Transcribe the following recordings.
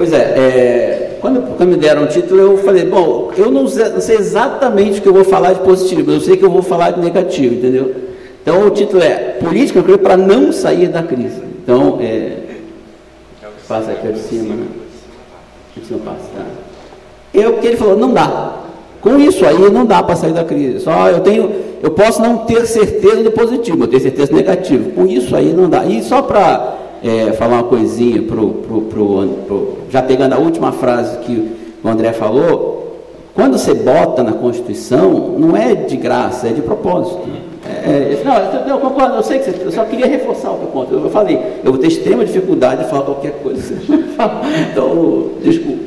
Pois quando me deram o título, eu falei, bom, eu não sei exatamente o que eu vou falar de positivo, mas eu sei que eu vou falar de negativo, entendeu? Então, o título é Política para não sair da crise. Então, passa aqui de cima, né? Aqui não passa, tá? Porque ele falou, não dá. Com isso aí, não dá para sair da crise. Eu posso não ter certeza do positivo, mas eu tenho certeza do negativo. Com isso aí, não dá. E só para falar uma coisinha, já pegando a última frase que o André falou, quando você bota na Constituição, não é de graça, é de propósito. Eu concordo, eu sei que eu só queria reforçar o teu ponto. Eu falei, eu vou ter extrema dificuldade de falar qualquer coisa. Então, desculpa.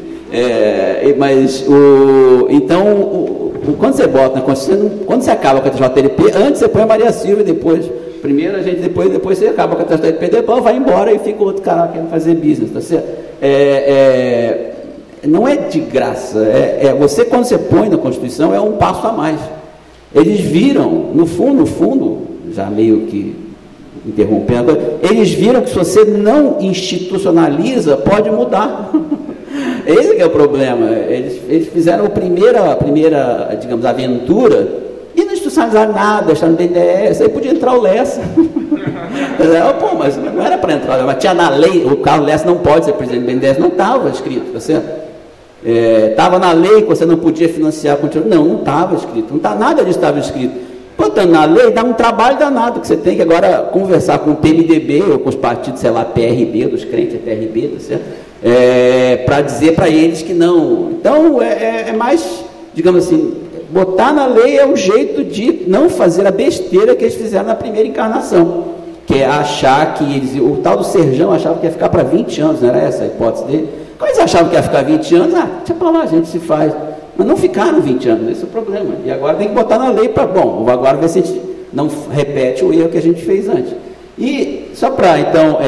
Quando você bota na Constituição, quando você acaba com a TJLP, antes você põe a Maria Silva e depois, primeiro a gente, depois você acaba com a TJLP, depois vai embora e fica outro cara querendo fazer business, tá certo? Não é de graça, você quando você põe na Constituição é um passo a mais. Eles viram, no fundo, já meio que interrompendo, eles viram que se você não institucionaliza, pode mudar. Esse é o problema. Eles fizeram a primeira, digamos, aventura e não institucionalizaram nada, deixaram no BNDES, aí podia entrar o Lessa. Pô, mas não era para entrar, mas tinha na lei, o Carlos Lessa não pode ser presidente do BNDES, não estava escrito, tá certo? Estava na lei que você não podia financiar continua. Não estava escrito, nada disso estava escrito. Portanto, na lei dá um trabalho danado, que você tem que agora conversar com o PMDB ou com os partidos, sei lá, PRB, dos crentes, PRB, tá certo? Para dizer para eles que não. Então, é mais, digamos assim, botar na lei é um jeito de não fazer a besteira que eles fizeram na primeira encarnação, que é achar que eles, o tal do Serjão achava que ia ficar para 20 anos, não era essa a hipótese dele? Quando eles achavam que ia ficar 20 anos, deixa para lá, a gente se faz. Mas não ficaram 20 anos, esse é o problema. E agora tem que botar na lei para, bom, agora ver se a gente não repete o erro que a gente fez antes. E só para, então,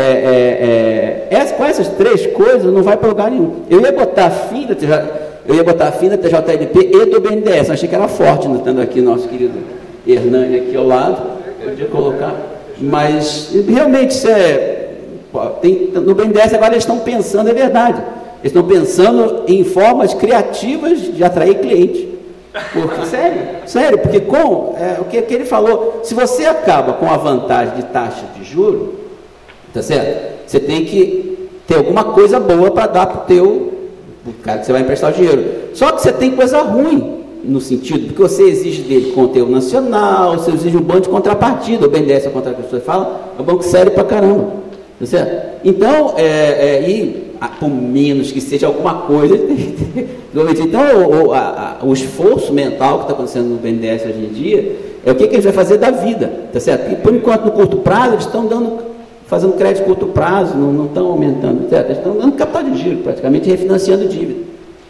com essas três coisas não vai para lugar nenhum. Eu ia botar fim da TJLP e do BNDES, achei que era forte, estando aqui nosso querido Hernani aqui ao lado, eu podia colocar, mas realmente no BNDES agora eles estão pensando, é verdade, eles estão pensando em formas criativas de atrair cliente. Porque, sério, porque o que ele falou, se você acaba com a vantagem de taxa de juros, tá certo? Você tem que ter alguma coisa boa para dar para o cara que você vai emprestar o dinheiro. Só que você tem coisa ruim, no sentido, porque você exige dele conteúdo nacional, você exige um banco de contrapartida, o BNDES é o contrato que as pessoas falam, é um banco sério para caramba, tá certo? Então, por menos que seja alguma coisa, então o esforço mental que está acontecendo no BNDES hoje em dia é o que a gente vai fazer da vida, tá certo? E por enquanto no curto prazo eles estão fazendo crédito de curto prazo, não estão aumentando, certo? Eles estão dando capital de giro, praticamente refinanciando dívida.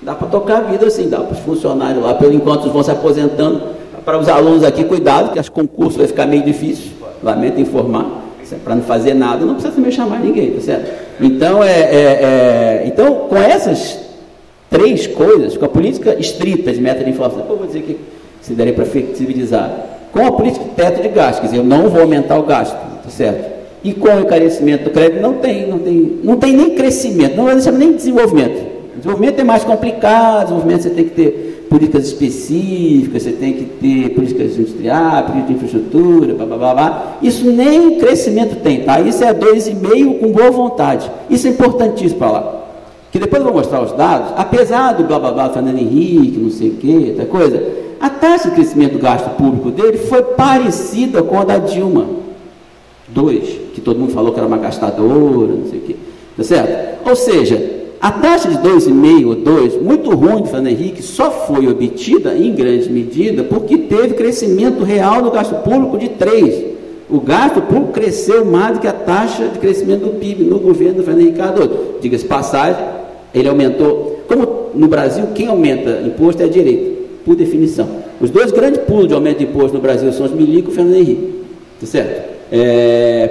Dá para tocar a vida assim, dá para os funcionários lá, pelo enquanto eles vão se aposentando. Para os alunos aqui, cuidado, que acho que o concurso vai ficar meio difícil, lamento informar. Para não fazer nada, não precisa também chamar ninguém, tá certo? Então, então, com essas três coisas, com a política estrita de meta de inflação, depois eu vou dizer que se derem para flexibilizar, com a política de teto de gasto, quer dizer, eu não vou aumentar o gasto, tá certo? E com o encarecimento do crédito, não tem nem crescimento, não vai deixar nem desenvolvimento. Desenvolvimento é mais complicado, desenvolvimento você tem que ter políticas específicas, você tem que ter políticas industriais, política de infraestrutura, blá, blá, blá, blá. Isso nem crescimento tem, tá? Isso é 2,5 com boa vontade. Isso é importantíssimo para lá. Que depois eu vou mostrar os dados, apesar do blá, blá, blá, Fernando Henrique, não sei o quê, outra coisa, a taxa de crescimento do gasto público dele foi parecida com a da Dilma II, que todo mundo falou que era uma gastadora, não sei o quê, tá certo? Ou seja, a taxa de 2,5 ou 2, muito ruim do Fernando Henrique, só foi obtida, em grande medida, porque teve crescimento real do gasto público de 3. O gasto público cresceu mais do que a taxa de crescimento do PIB no governo do Fernando Henrique Cardoso. Diga-se passagem, ele aumentou. Como no Brasil, quem aumenta imposto é a direita, por definição. Os dois grandes pulos de aumento de imposto no Brasil são os Milico e o Fernando Henrique, tá certo?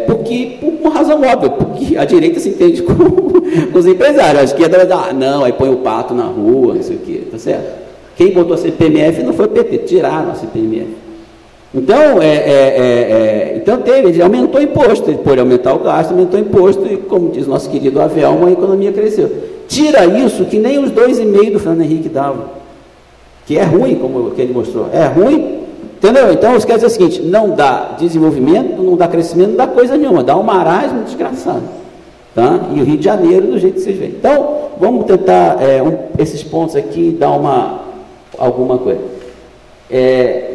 Porque, por uma razão óbvia, porque a direita se entende com os empresários, a esquerda vai dizer, não, aí põe o pato na rua, não sei o quê, tá certo? Quem botou a CPMF não foi o PT, tiraram a CPMF. Então, então ele aumentou o imposto, ele pôde aumentar o gasto, aumentou o imposto, e como diz nosso querido Avelmo, a economia cresceu. Tira isso, que nem os 2,5 do Fernando Henrique davam, que é ruim, como que ele mostrou, é ruim, entendeu? Então, isso quer dizer o seguinte, não dá desenvolvimento, não dá crescimento, não dá coisa nenhuma, dá um marasmo desgraçado, tá? E o Rio de Janeiro, do jeito que vocês veem. Então, vamos tentar, esses pontos aqui, dar alguma coisa.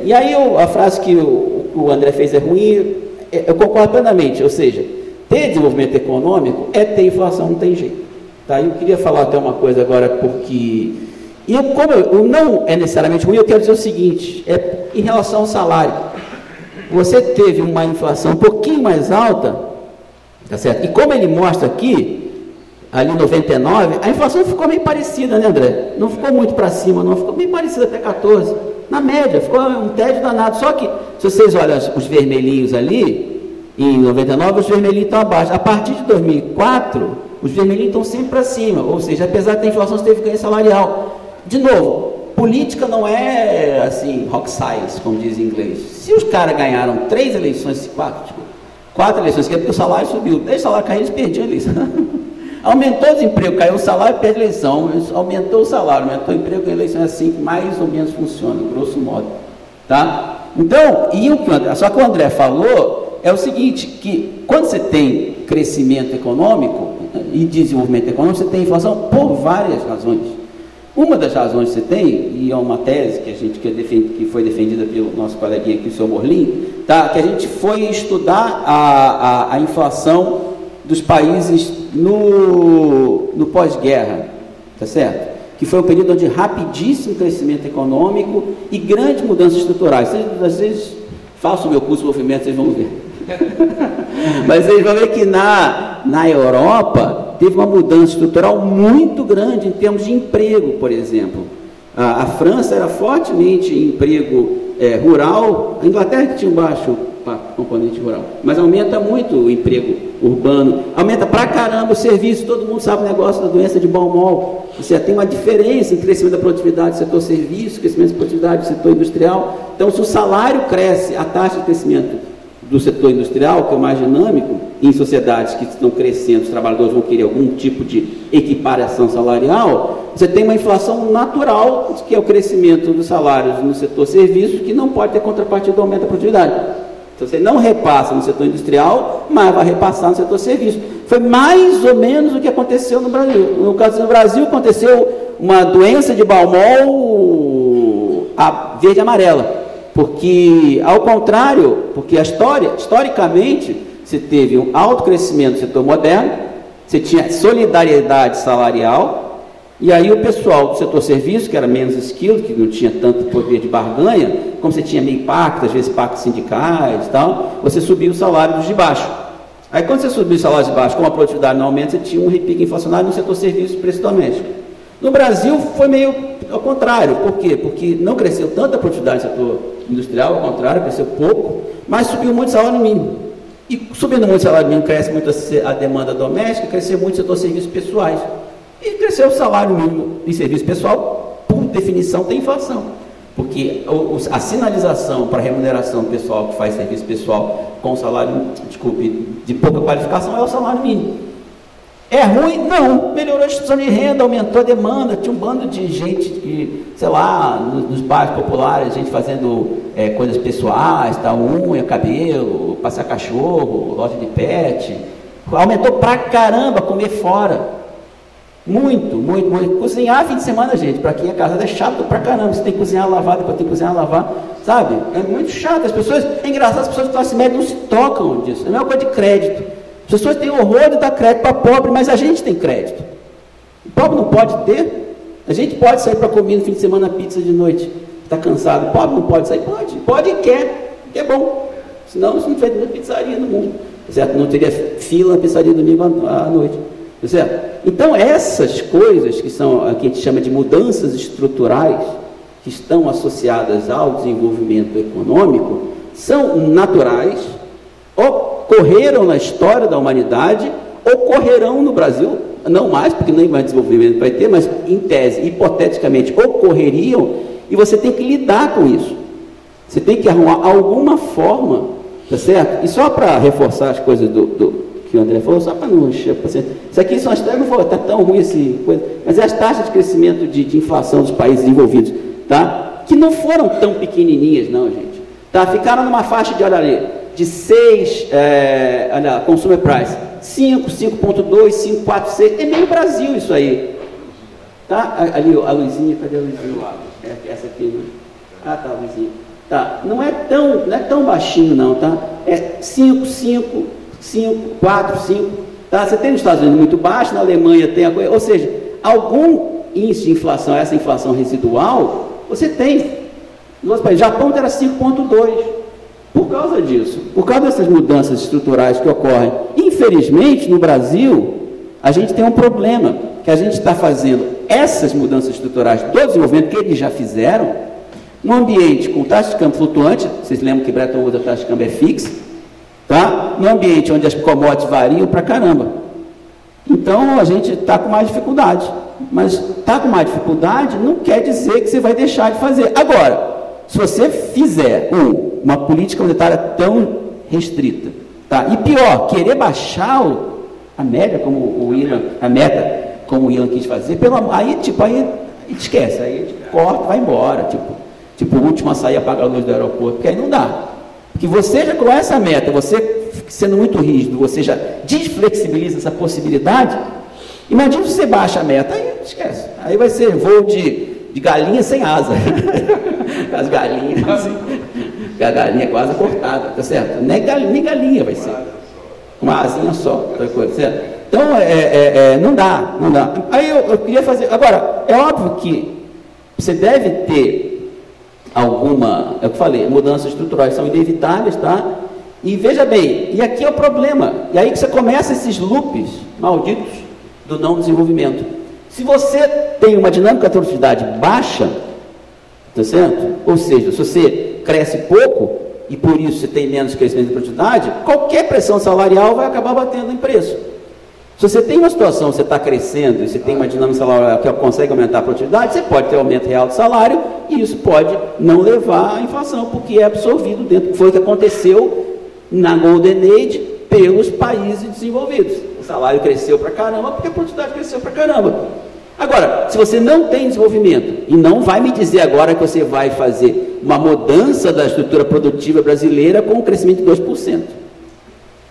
E aí a frase que o André fez é ruim, eu concordo plenamente, ou seja, ter desenvolvimento econômico é ter inflação, não tem jeito. Tá? Eu queria falar até uma coisa agora, porque como não é necessariamente ruim, eu quero dizer o seguinte, em relação ao salário, você teve uma inflação um pouquinho mais alta, tá certo? E como ele mostra aqui, ali em 99, a inflação ficou meio parecida, né, André? Não ficou muito para cima, não, ficou meio parecida até 14. Na média, ficou um tédio danado. Só que, se vocês olham os vermelhinhos ali, em 99, os vermelhinhos estão abaixo. A partir de 2004, os vermelhinhos estão sempre para cima. Ou seja, apesar da inflação, você teve ganho salarial. De novo, política não é, assim, rock science, como diz em inglês. Se os caras ganharam 3 eleições, 4 eleições, que é porque o salário subiu. Deixa o salário cair, eles perdiam a eleição. Aumentou o desemprego, caiu o salário, perde a eleição. Aumentou o salário, aumentou o emprego, a eleição é assim que mais ou menos funciona, grosso modo. Tá? Então, só que o André falou é o seguinte, que quando você tem crescimento econômico e desenvolvimento econômico, você tem inflação por várias razões. Uma das razões que você tem, e é uma tese que foi defendida pelo nosso coleguinha aqui, o senhor Morlin, tá? Que a gente foi estudar a inflação dos países no pós-guerra, tá certo? Que foi um período de rapidíssimo crescimento econômico e grandes mudanças estruturais. Às vezes, façam o meu curso de desenvolvimento, vocês vão ver. Mas vocês vão ver que na Europa teve uma mudança estrutural muito grande em termos de emprego, por exemplo. A França era fortemente emprego rural, a Inglaterra que tinha um baixo componente rural, mas aumenta muito o emprego urbano, aumenta pra caramba o serviço, todo mundo sabe o negócio da doença de Baumol, você tem uma diferença em crescimento da produtividade do setor serviço, crescimento da produtividade do setor industrial. Então, se o salário cresce, a taxa de crescimento do setor industrial, que é o mais dinâmico, em sociedades que estão crescendo, os trabalhadores vão querer algum tipo de equiparação salarial, você tem uma inflação natural, que é o crescimento dos salários no setor serviço, que não pode ter contrapartida do aumento da produtividade. Então, você não repassa no setor industrial, mas vai repassar no setor serviço. Foi mais ou menos o que aconteceu no Brasil. No caso do Brasil, aconteceu uma doença de Baumol verde e amarela. Porque, ao contrário, porque historicamente, você teve um alto crescimento do setor moderno, você tinha solidariedade salarial, e aí o pessoal do setor serviço, que era menos skilled, que não tinha tanto poder de barganha, como você tinha meio pacto, às vezes pactos sindicais e tal, você subia o salário dos de baixo. Aí quando você subia o salário de baixo, como a produtividade não aumenta, você tinha um repique inflacionário no setor serviço e preço doméstico. No Brasil foi meio ao contrário. Por quê? Porque não cresceu tanto a produtividade do setor industrial, ao contrário, cresceu pouco, mas subiu muito o salário mínimo. E subindo muito o salário mínimo, cresce muito a demanda doméstica, cresceu muito o setor de serviços pessoais. E cresceu o salário mínimo em serviço pessoal, por definição, tem inflação. Porque a sinalização para a remuneração pessoal que faz serviço pessoal com salário, de pouca qualificação é o salário mínimo. É ruim? Não. Melhorou a distribuição de renda, aumentou a demanda, tinha um bando de gente que, sei lá, nos bairros populares, gente fazendo coisas pessoais, tá, unha, cabelo, passear cachorro, loja de pet. Aumentou pra caramba comer fora. Muito, muito, muito. Cozinhar fim de semana, gente, para quem é casado é chato pra caramba. Você tem que cozinhar, lavar, depois tem que cozinhar, lavar, sabe? É muito chato. As pessoas, é engraçado, as pessoas de classe média não se tocam disso. É a mesma coisa de crédito. As pessoas têm horror de dar crédito para pobre, mas a gente tem crédito. O pobre não pode ter. A gente pode sair para comer no fim de semana pizza de noite. Está cansado. O pobre não pode sair? Pode. Pode e quer. Que é bom. Senão não tiver nenhuma pizzaria no mundo. Certo? Não teria fila na pizzaria domingo à noite. Certo? Então, essas coisas que são, que a gente chama de mudanças estruturais, que estão associadas ao desenvolvimento econômico, são naturais, ocorreram na história da humanidade, ocorrerão no Brasil, não mais, porque nem mais desenvolvimento vai ter, mas em tese, hipoteticamente, ocorreriam, e você tem que lidar com isso. Você tem que arrumar alguma forma, tá certo? E só para reforçar as coisas que o André falou, só para não encher, isso aqui são as taxas, não vou, tá tão ruim esse coisa, mas é as taxas de crescimento de inflação dos países desenvolvidos, tá? Que não foram tão pequenininhas, não, gente. Tá? Ficaram numa faixa de, olha ali, de 6, olha, consumer price, 5, 5.2, 5, 4, 6, é meio Brasil isso aí. Tá? Ali, a luzinha, cadê a luzinha? Essa aqui, né? Ah, tá, a luzinha. Tá, não é tão baixinho não, tá? É 5, 5, 5, 4, 5, tá? Você tem nos Estados Unidos muito baixo, na Alemanha tem a coisa, ou seja, algum índice de inflação, essa inflação residual, você tem. No outro país, Japão era 5.2, por causa disso, por causa dessas mudanças estruturais que ocorrem. Infelizmente, no Brasil, a gente tem um problema, que a gente está fazendo essas mudanças estruturais do desenvolvimento que eles já fizeram, num ambiente com taxa de câmbio flutuante, vocês lembram que Bretton Woods a taxa de câmbio é fixa, tá? Num ambiente onde as commodities variam pra caramba. Então a gente está com mais dificuldade. Mas está com mais dificuldade não quer dizer que você vai deixar de fazer. Agora, se você fizer uma política monetária tão restrita, tá? E pior, querer baixar a média, como o Ilan, a meta, como o Ilan quis fazer, aí esquece, aí a gente corta, vai embora, tipo, o último a sair apaga a luz do aeroporto, porque aí não dá. Porque você já com essa meta, você sendo muito rígido, você já desflexibiliza essa possibilidade. Imagina se você baixa a meta, aí esquece. Aí vai ser voo de galinha sem asa. As galinhas, assim, a galinha quase cortada, tá certo? Nem galinha vai ser. Uma asinha só, outra coisa, certo? Então, não dá. Aí eu queria fazer. Agora, é óbvio que você deve ter alguma, é o que eu falei, mudanças estruturais são inevitáveis, tá? E veja bem, e aqui é o problema, e aí que você começa esses loops malditos do não desenvolvimento. Se você tem uma dinâmica de produtividade baixa, tá certo? Ou seja, se você cresce pouco e por isso você tem menos crescimento de produtividade, qualquer pressão salarial vai acabar batendo em preço. Se você tem uma situação, você está crescendo e você tem uma dinâmica salarial que consegue aumentar a produtividade, você pode ter aumento real do salário e isso pode não levar à inflação, porque é absorvido dentro. Foi o que aconteceu na Golden Age pelos países desenvolvidos. O salário cresceu para caramba porque a produtividade cresceu para caramba. Agora, se você não tem desenvolvimento, e não vai me dizer agora que você vai fazer uma mudança da estrutura produtiva brasileira com um crescimento de 2%.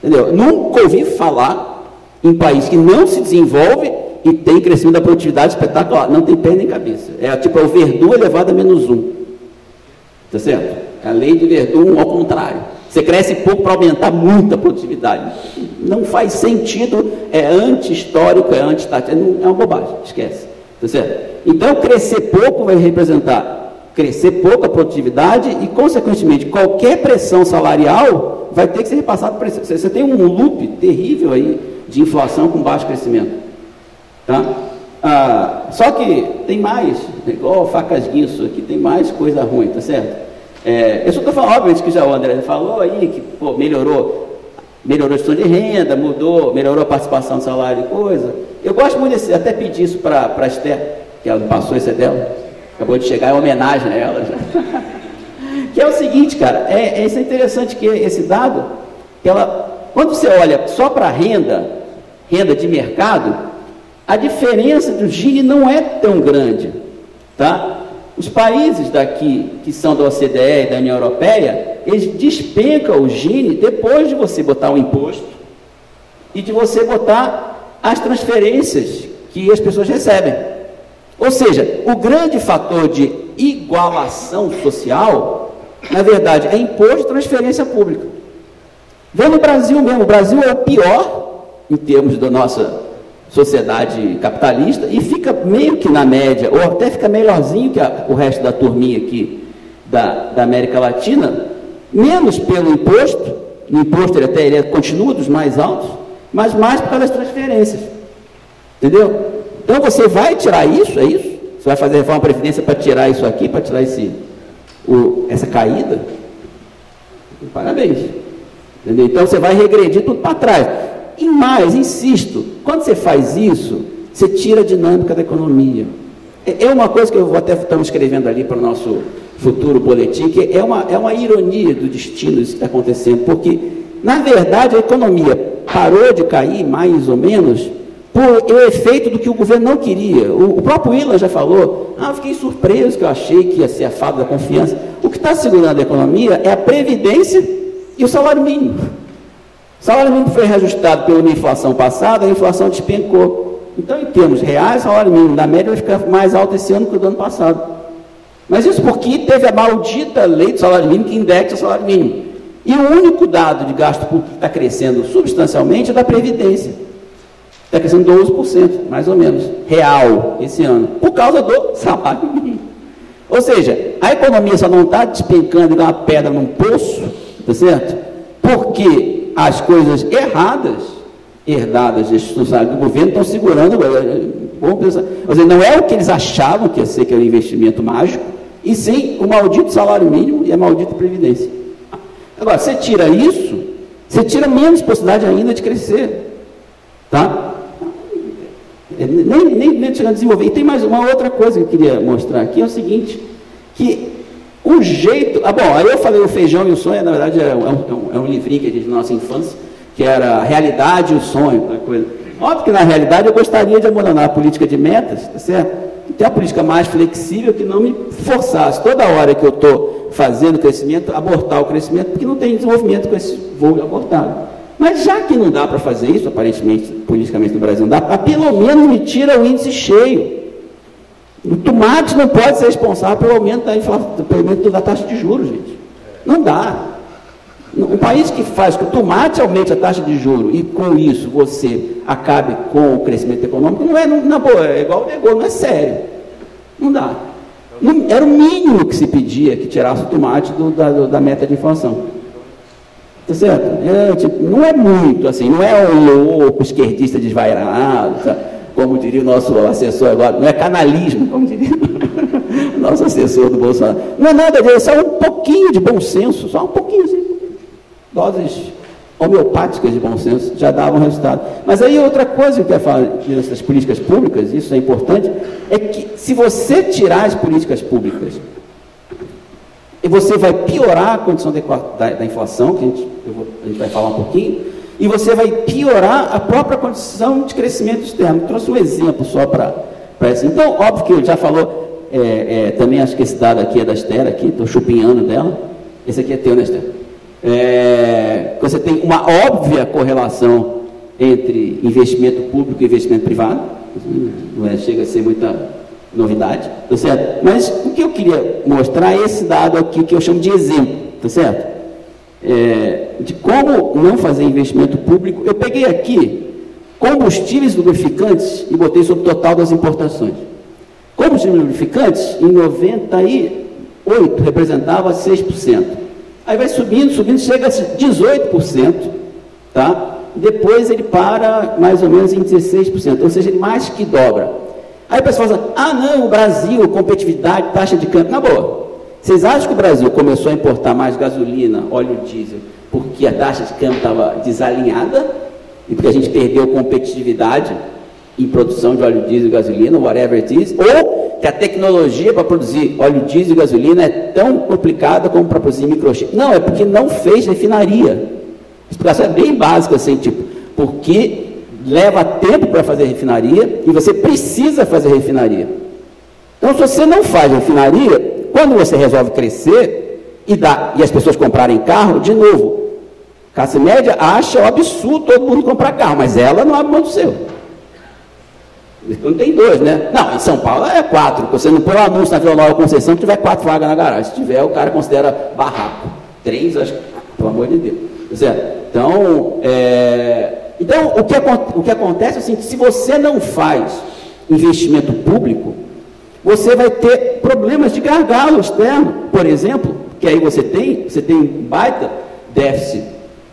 Entendeu? Nunca ouvi falar em país que não se desenvolve e tem crescimento da produtividade espetacular. Não tem pé nem cabeça. É o Verdun elevado a -1. Tá certo? A lei de Verdun ao contrário. Você cresce pouco para aumentar muito a produtividade. Não faz sentido, é anti-histórico, é anti-tático, é uma bobagem, esquece. Tá certo? Então, crescer pouco vai representar crescer pouco a produtividade e, consequentemente, qualquer pressão salarial vai ter que ser repassada para isso. Você tem um loop terrível aí de inflação com baixo crescimento. Tá? Só que tem mais, igual facas guinso aqui, tem mais coisa ruim, tá certo? Eu só estou falando, obviamente, que já o André falou aí, que pô, melhorou a gestão de renda, melhorou a participação do salário e coisa. Eu gosto muito desse, até pedir isso para a Esther, que ela passou esse dela, acabou de chegar, é homenagem a ela já. Que é o seguinte, cara, isso é interessante que esse dado, que quando você olha só para renda de mercado, a diferença do Gini não é tão grande, tá? Os países daqui, que são da OCDE e da União Europeia, eles despencam o Gini depois de você botar um imposto e de você botar as transferências que as pessoas recebem. Ou seja, o grande fator de igualação social, na verdade, é imposto e transferência pública. Vê no Brasil mesmo, o Brasil é o pior em termos da nossa sociedade capitalista e fica meio que na média, ou até fica melhorzinho que o resto da turminha aqui da América Latina, menos pelo imposto, o imposto ele continua dos mais altos, mas mais por causa das transferências, entendeu? Então você vai tirar isso, é isso? Você vai fazer reforma da Previdência para tirar isso aqui, para tirar essa caída? Parabéns, entendeu? Então você vai regredir tudo para trás. E mais, insisto, quando você faz isso, você tira a dinâmica da economia. É uma coisa que eu vou até estamos escrevendo ali para o nosso futuro boletim, que é uma ironia do destino isso que está acontecendo, porque, na verdade, a economia parou de cair, mais ou menos, por o efeito do que o governo não queria. O próprio Ilan já falou, eu fiquei surpreso, que eu achei que ia ser a fada da confiança. O que está segurando a economia é a Previdência e o salário mínimo. O salário mínimo foi reajustado pela inflação passada, a inflação despencou. Então, em termos reais, o salário mínimo da média vai ficar mais alto esse ano que o do ano passado. Mas isso porque teve a maldita lei do salário mínimo que indexa o salário mínimo. E o único dado de gasto público que está crescendo substancialmente é da Previdência. Está crescendo 12%, mais ou menos, real, esse ano, por causa do salário mínimo. Ou seja, a economia só não está despencando igual uma pedra num poço, tá certo? Porque as coisas erradas, herdadas institucionais do governo, estão segurando. Vamos pensar, ou seja, não é o que eles achavam que ia ser, que era um investimento mágico, e sim o maldito salário mínimo e a maldita Previdência. Agora, você tira isso, você tira menos possibilidade ainda de crescer. Tá? Nem chegando a desenvolver. E tem mais uma outra coisa que eu queria mostrar aqui, é o seguinte, que o jeito... bom, aí eu falei o Feijão e o Sonho, na verdade é um livrinho que a gente na nossa infância, que era a realidade e o sonho, aquela coisa. Óbvio que na realidade eu gostaria de abandonar a política de metas, tá certo? E ter uma política mais flexível que não me forçasse toda hora que eu estou fazendo crescimento, abortar o crescimento, porque não tem desenvolvimento com esse voo abortado. Mas já que não dá para fazer isso, aparentemente, politicamente no Brasil não dá, pelo menos me tira o índice cheio. O tomate não pode ser responsável pelo aumento da taxa de juros, gente. Não dá. Um país que faz que o tomate aumente a taxa de juros e com isso você acabe com o crescimento econômico, não é, na boa, é igual o negócio, não é sério. Não dá. Era o mínimo que se pedia que tirasse o tomate da meta de inflação. Tá certo? Não é muito assim, não é um louco esquerdista desvairado, sabe? Como diria o nosso assessor agora, não é canalismo, como diria o nosso assessor do Bolsonaro. Não é nada disso, é só um pouquinho de bom senso, só um pouquinho, assim, doses homeopáticas de bom senso já davam resultado. Mas aí outra coisa que eu quero falar dessas políticas públicas, isso é importante, é que se você tirar as políticas públicas, você vai piorar a condição da inflação, que a gente vai falar um pouquinho, e você vai piorar a própria condição de crescimento externo. Trouxe um exemplo só para isso. Então, óbvio que ele já falou, também acho que esse dado aqui é da Esther, aqui, estou chupinhando dela. Esse aqui é teu, né, Esther? Você tem uma óbvia correlação entre investimento público e investimento privado. Não chega a ser muita novidade, tá certo? Mas o que eu queria mostrar é esse dado aqui que eu chamo de exemplo, tá certo? De como não fazer investimento público. Eu peguei aqui combustíveis lubrificantes e botei sobre o total das importações. Combustíveis lubrificantes, em 98, representava 6%. Aí vai subindo, chega a 18%, tá? Depois ele para mais ou menos em 16%, ou seja, ele mais que dobra. Aí o pessoal fala, não, o Brasil, competitividade, taxa de câmbio. Na boa, vocês acham que o Brasil começou a importar mais gasolina, óleo diesel, porque a taxa de câmbio estava desalinhada e porque a gente perdeu competitividade em produção de óleo diesel e gasolina, whatever it is, ou que a tecnologia para produzir óleo diesel e gasolina é tão complicada como para produzir microchip? Não, é porque não fez refinaria. A explicação é bem básica, assim, tipo, porque leva tempo para fazer refinaria e você precisa fazer refinaria. Então, se você não faz refinaria, quando você resolve crescer e as pessoas comprarem carro, de novo, classe média acha um absurdo todo mundo comprar carro, mas ela não abre mão do seu. Não tem dois, né? Não, em São Paulo é 4. Você não põe um anúncio na Vila Nova Conceição que tiver 4 vagas na garagem. Se tiver, o cara considera barraco. 3, acho que, pelo amor de Deus. Certo? Então, o que acontece é assim, que se você não faz investimento público, você vai ter problemas de gargalo externo, por exemplo, que aí você tem um baita déficit,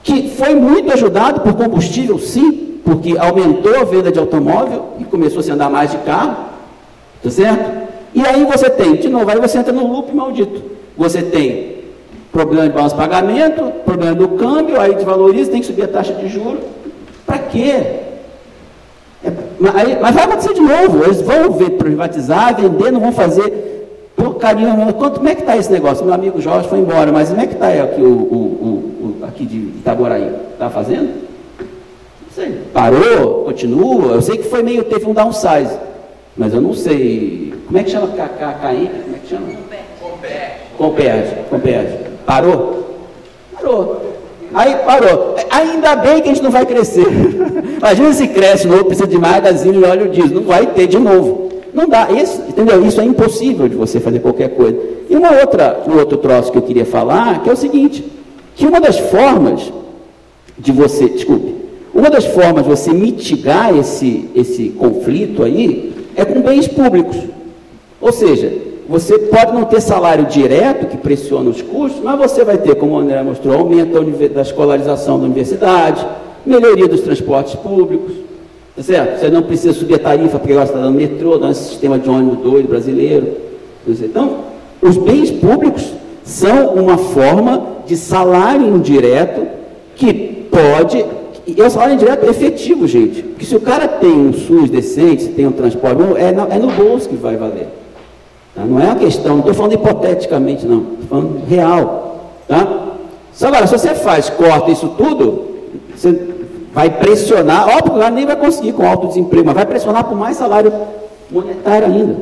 que foi muito ajudado por combustível, sim, porque aumentou a venda de automóvel e começou a se andar mais de carro, tá certo? E aí você tem, de novo, aí você entra no loop maldito. Você tem problema de balanço de pagamento, problema do câmbio, aí desvaloriza, tem que subir a taxa de juros. Para quê? Mas vai acontecer de novo, eles vão privatizar, vender, não vão fazer porcaria nenhuma. Como é que está esse negócio? Meu amigo Jorge foi embora, mas como é que está aqui aqui de Itaboraí? Está fazendo? Não sei. Parou? Continua? Eu sei que teve um downsize, mas eu não sei. Como é que chama? KKM? Como é que chama? Comperge. Parou? Parou. Aí parou. Ainda bem que a gente não vai crescer. Imagina se cresce de novo, precisa de magazine e óleo diesel. Não vai ter de novo. Não dá. Entendeu? Isso é impossível de você fazer qualquer coisa. E um outro troço que eu queria falar, que é o seguinte, que uma das formas de você mitigar esse conflito aí é com bens públicos. Ou seja, você pode não ter salário direto que pressiona os custos, mas você vai ter, como o André mostrou, aumento da escolarização da universidade, melhoria dos transportes públicos, tá certo? Você não precisa subir a tarifa porque agora está dando metrô, dando esse sistema de ônibus doido brasileiro. Então, os bens públicos são uma forma de salário indireto que pode... E é um salário indireto efetivo, gente. Porque se o cara tem um SUS decente, se tem um transporte, é no bolso que vai valer. Não é uma questão, não estou falando hipoteticamente, não. Estou falando real. Tá? Agora, se você corta isso tudo, você vai pressionar, óbvio que o cara nem vai conseguir com alto desemprego, mas vai pressionar por mais salário monetário ainda.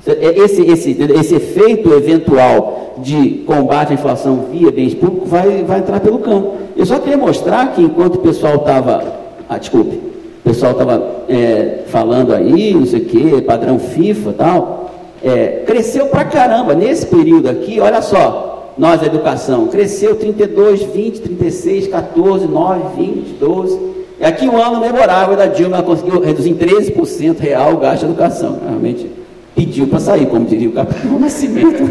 Esse efeito eventual de combate à inflação via bens públicos vai entrar pelo campo. Eu só queria mostrar que enquanto o pessoal estava... o pessoal estava falando aí, não sei o quê, padrão FIFA e tal... cresceu pra caramba, nesse período aqui, olha só, nós, a educação, cresceu 32, 20, 36, 14, 9, 20, 12, e aqui um ano memorável da Dilma, ela conseguiu reduzir em 13% real o gasto de educação, realmente pediu para sair, como diria o Capitão Nascimento,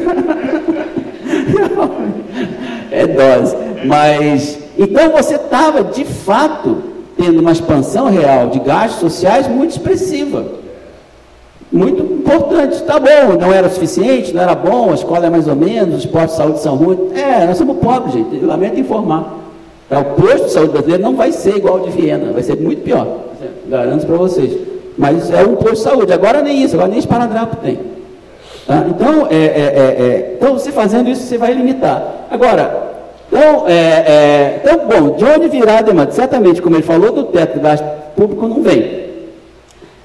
é dose, mas, então você estava, de fato, tendo uma expansão real de gastos sociais muito expressiva, muito importante. Tá bom, não era suficiente, não era bom, a escola é mais ou menos, os postos de saúde são ruins. Nós somos pobres, gente, eu lamento informar. O posto de saúde brasileiro não vai ser igual ao de Viena, vai ser muito pior, garanto para vocês. Mas é um posto de saúde, agora nem isso, agora nem esparadrapo tem. Tá? Então, você fazendo isso, você vai limitar. Agora, bom, de onde virá a demanda? Certamente, como ele falou, do teto de gasto público não vem.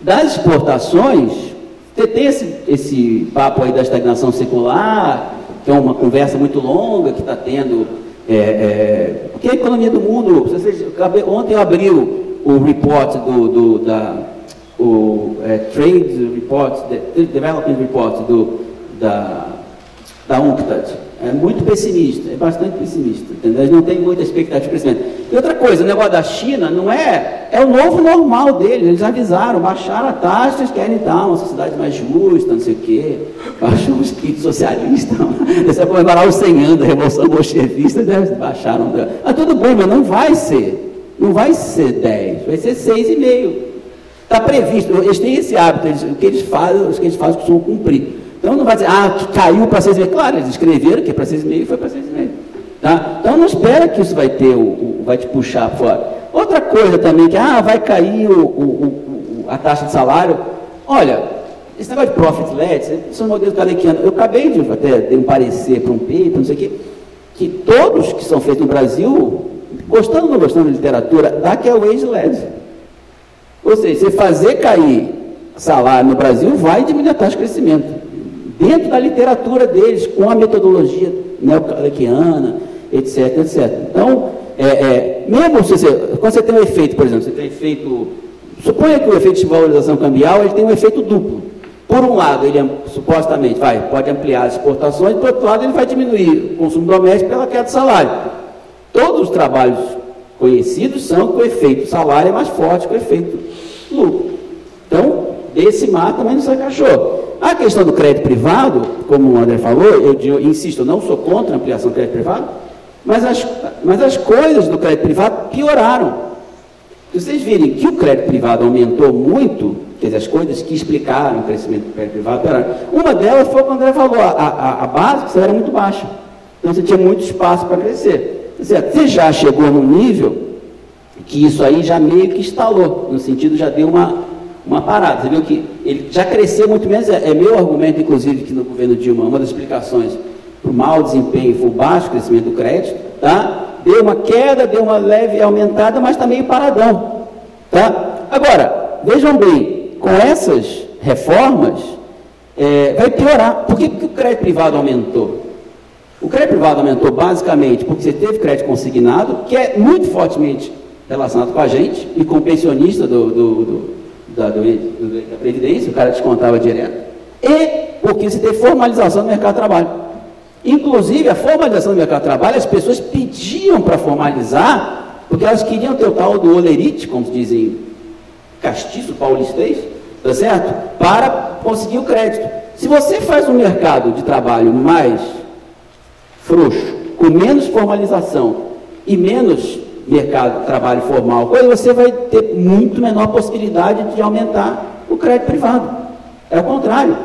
Das exportações, você tem esse papo aí da estagnação secular, que é uma conversa muito longa que está tendo, porque a economia do mundo, ontem abriu o report Trade Report, Development Report da UNCTAD, é muito pessimista, é bastante pessimista, entendeu? Não tem muita expectativa de crescimento. E outra coisa, o negócio da China não é o novo normal deles, eles avisaram, baixaram a taxa, eles querem dar uma sociedade mais justa, não sei o quê, baixou o espírito socialista, eles vão comemorar os 100 anos da Revolução Bolchevista, eles baixaram, mas tudo bem, mas não vai ser 10, vai ser 6,5, está previsto, eles têm esse hábito, o que eles fazem costumam cumprir. Então não vai dizer, que caiu para 6,5. Claro, eles escreveram que é para 6,5 e foi para 6,5. Tá? Então não espera que isso vai te puxar fora. Outra coisa também, que vai cair a taxa de salário. Olha, esse negócio de profit-led, são modelos kalekianos. Eu acabei de até dar um parecer para um paper, não sei o quê, que todos que são feitos no Brasil, gostando ou não gostando da literatura, dá que é o wage-led. Ou seja, você fazer cair salário no Brasil vai diminuir a taxa de crescimento. Dentro da literatura deles, com a metodologia neocalequiana, etc, etc. Então, mesmo quando você tem um efeito, por exemplo, você tem efeito, suponha que o efeito de valorização cambial, ele tem um efeito duplo. Por um lado, ele supostamente pode ampliar as exportações, por outro lado, ele vai diminuir o consumo doméstico pela queda de salário. Todos os trabalhos conhecidos são que o efeito salário é mais forte que o efeito lucro. Então, desse mar também não sai cachorro. A questão do crédito privado, como o André falou, eu insisto, eu não sou contra a ampliação do crédito privado, mas as coisas do crédito privado pioraram. Se vocês virem que o crédito privado aumentou muito, quer dizer, as coisas que explicaram o crescimento do crédito privado pioraram. Uma delas foi o que o André falou, a base era muito baixa. Então você tinha muito espaço para crescer. Você já chegou num nível que isso aí já meio que instalou, no sentido já deu uma parada. Você viu que ele já cresceu muito menos, é meu argumento, inclusive, que no governo Dilma, uma das explicações para o mau desempenho foi o baixo crescimento do crédito, tá? Deu uma queda, deu uma leve aumentada, mas está meio paradão, tá? Agora, vejam bem, com essas reformas, vai piorar. Por que o crédito privado aumentou? O crédito privado aumentou basicamente porque você teve crédito consignado, que é muito fortemente relacionado com a gente e com o pensionista da Previdência, o cara descontava direto, e porque você teve formalização do mercado de trabalho. Inclusive, a formalização do mercado de trabalho, as pessoas pediam para formalizar, porque elas queriam ter o tal do olerite, como se dizem, castiço paulistês, tá certo? Para conseguir o crédito. Se você faz um mercado de trabalho mais frouxo, com menos formalização e menos mercado de trabalho formal, você vai ter muito menor possibilidade de aumentar o crédito privado. É o contrário.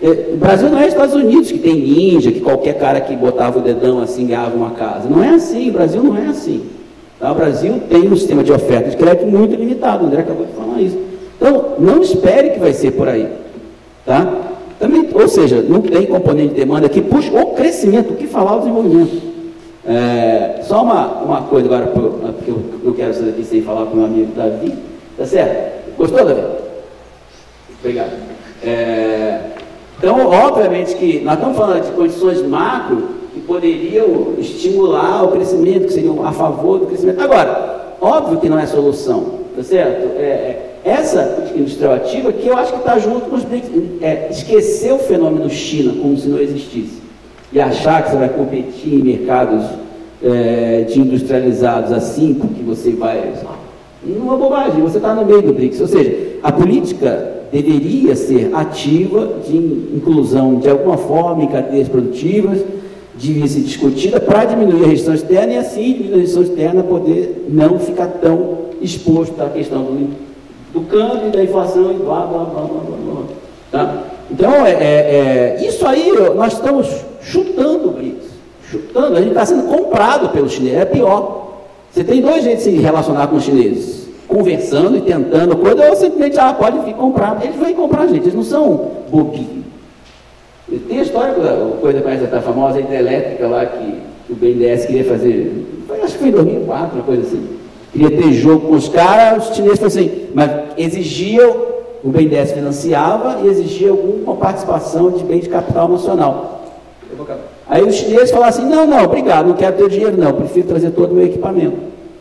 O Brasil não é Estados Unidos, que tem ninja, que qualquer cara que botava o dedão assim ganhava uma casa. Não é assim, o Brasil não é assim. Tá? O Brasil tem um sistema de oferta de crédito muito limitado, o André acabou de falar isso. Então, não espere que vai ser por aí. Tá? Também, ou seja, não tem componente de demanda que puxa o crescimento, o que falar o desenvolvimento. Só uma coisa agora, porque eu não quero sair aqui sem falar com o meu amigo Davi. Tá certo? Gostou, Davi? Obrigado. Então, obviamente que nós estamos falando de condições macro que poderiam estimular o crescimento, que seriam a favor do crescimento. Agora, óbvio que não é solução, tá certo? Essa política industrial ativa que eu acho que está junto com os BRICS, esquecer o fenômeno China como se não existisse e achar que você vai competir em mercados de industrializados assim, porque você vai... Não é bobagem, você está no meio do BRICS, ou seja, a política deveria ser ativa de inclusão de alguma forma em cadeias produtivas, devia ser discutida para diminuir a restrição externa e assim diminuir a restrição externa poder não ficar tão exposto à questão do câmbio, da inflação e blá, blá, blá, blá, blá, blá. Tá? Então, isso aí, nós estamos chutando o BRICS, chutando, a gente está sendo comprado pelos chineses, é pior. Você tem dois jeitos de se relacionar com os chineses, conversando e tentando coisa, ou simplesmente, pode vir comprar. Eles vêm comprar, gente, eles não são bobinhos. Tem a história, coisa que está famosa, a hidrelétrica lá, que o BNDES queria fazer, acho que foi em 2004, uma coisa assim, queria ter jogo com os caras, os chineses falaram assim, mas exigiam, o BNDES financiava e exigia alguma participação de bem de capital nacional. Aí os chineses falaram assim, não, obrigado, não quero ter dinheiro não, prefiro trazer todo o meu equipamento.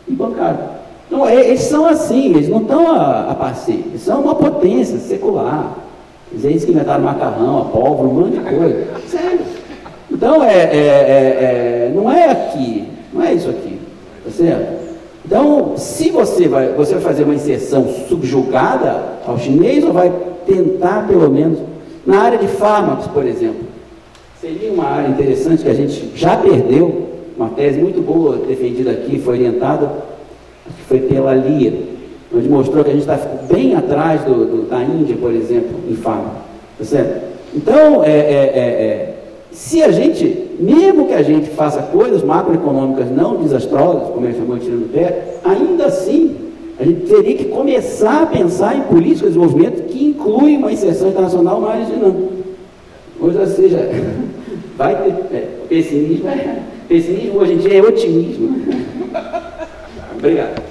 E bancaram. Então, eles são assim, eles não estão a passeio, eles são uma potência secular. Eles que inventaram macarrão, a pólvora, um monte de coisa. Sério. Então, não é aqui, não é isso aqui, tá certo? Então, se você vai fazer uma inserção subjugada ao chinês ou vai tentar, pelo menos, na área de fármacos, por exemplo, seria uma área interessante que a gente já perdeu, uma tese muito boa defendida aqui, foi orientada, acho que foi pela Lia, onde mostrou que a gente está bem atrás da Índia, por exemplo, em fármaco, tá certo? Então, se a gente, mesmo que a gente faça coisas macroeconômicas não desastrosas, como a gente chamou de tirando o pé, ainda assim, a gente teria que começar a pensar em políticas de desenvolvimento que incluem uma inserção internacional mais dinâmica. Ou seja, vai ter pessimismo hoje em dia é otimismo. Obrigado.